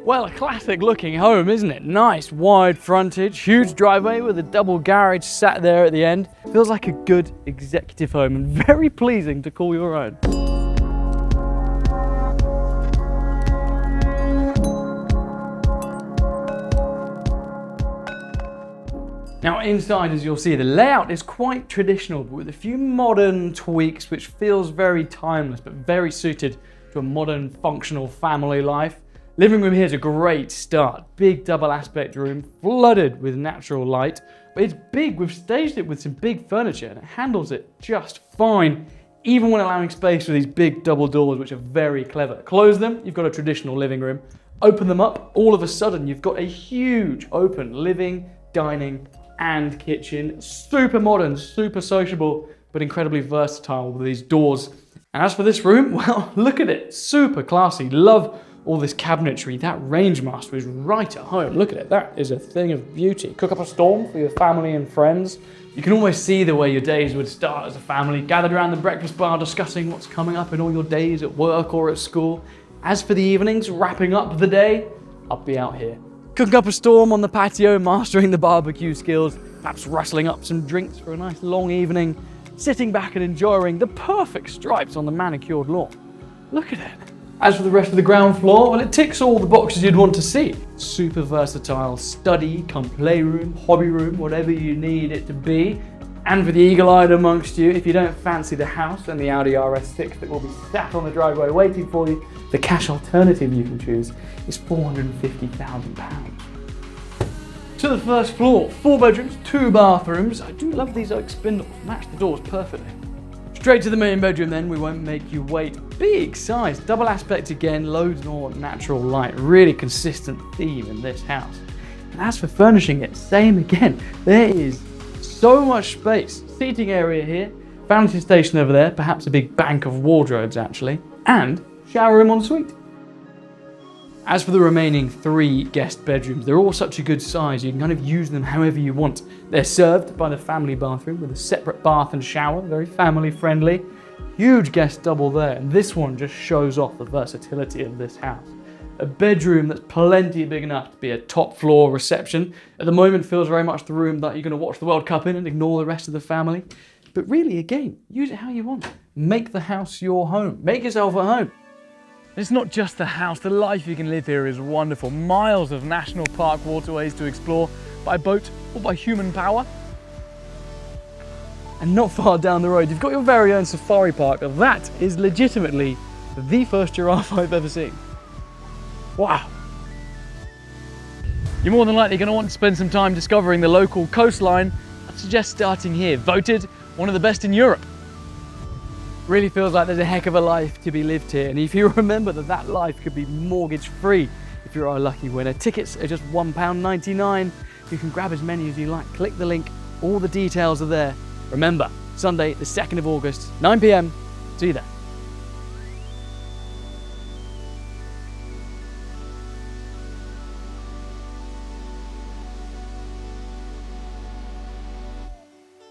Well, a classic looking home, isn't it? Nice wide frontage, huge driveway with a double garage sat there at the end. Feels like a good executive home and very pleasing to call your own. Now inside, as you'll see, the layout is quite traditional, but with a few modern tweaks which feels very timeless, but very suited to a modern functional family life. Living room here is a great start. Big double aspect room, flooded with natural light. But it's big, we've staged it with some big furniture and it handles it just fine, even when allowing space for these big double doors, which are very clever. Close them, you've got a traditional living room. Open them up, all of a sudden you've got a huge open living, dining, and kitchen. Super modern, super sociable, but incredibly versatile with these doors. And as for this room, well, look at it, super classy. Love all this cabinetry. That range master is right at home. Look at it, that is a thing of beauty. Cook up a storm for your family and friends. You can almost see the way your days would start as a family, gathered around the breakfast bar discussing what's coming up in all your days at work or at school. As for the evenings, wrapping up the day, I'll be out here. Cooking up a storm on the patio, mastering the barbecue skills, perhaps rustling up some drinks for a nice long evening, sitting back and enjoying the perfect stripes on the manicured lawn. Look at it. As for the rest of the ground floor, well, it ticks all the boxes you'd want to see. Super versatile study, come playroom, hobby room, whatever you need it to be. And for the eagle-eyed amongst you, if you don't fancy the house and the Audi RS6 that will be sat on the driveway waiting for you, the cash alternative you can choose is £450,000. To the first floor, 4 bedrooms, 2 bathrooms. I do love these oak spindles, match the doors perfectly. Straight to the main bedroom then, we won't make you wait. Big size, double aspect again, loads more natural light. Really consistent theme in this house. And as for furnishing it, same again. There is so much space. Seating area here, vanity station over there, perhaps a big bank of wardrobes actually, and shower room en suite. As for the remaining 3 guest bedrooms, they're all such a good size, you can kind of use them however you want. They're served by the family bathroom with a separate bath and shower, very family friendly. Huge guest double there, and this one just shows off the versatility of this house. A bedroom that's plenty big enough to be a top floor reception. At the moment feels very much the room that you're going to watch the World Cup in and ignore the rest of the family. But really, again, use it how you want. Make the house your home. Make yourself at home. It's not just the house, the life you can live here is wonderful. Miles of national park waterways to explore by boat or by human power. And not far down the road, you've got your very own safari park. That is legitimately the first giraffe I've ever seen. Wow. You're more than likely going to want to spend some time discovering the local coastline. I'd suggest starting here. Voted one of the best in Europe. Really feels like there's a heck of a life to be lived here, and if you remember that life could be mortgage free if you're our lucky winner. Tickets are just £1.99. You can grab as many as you like. Click the link, all the details are there. Remember, Sunday the 2nd of August, 9 PM. See you there.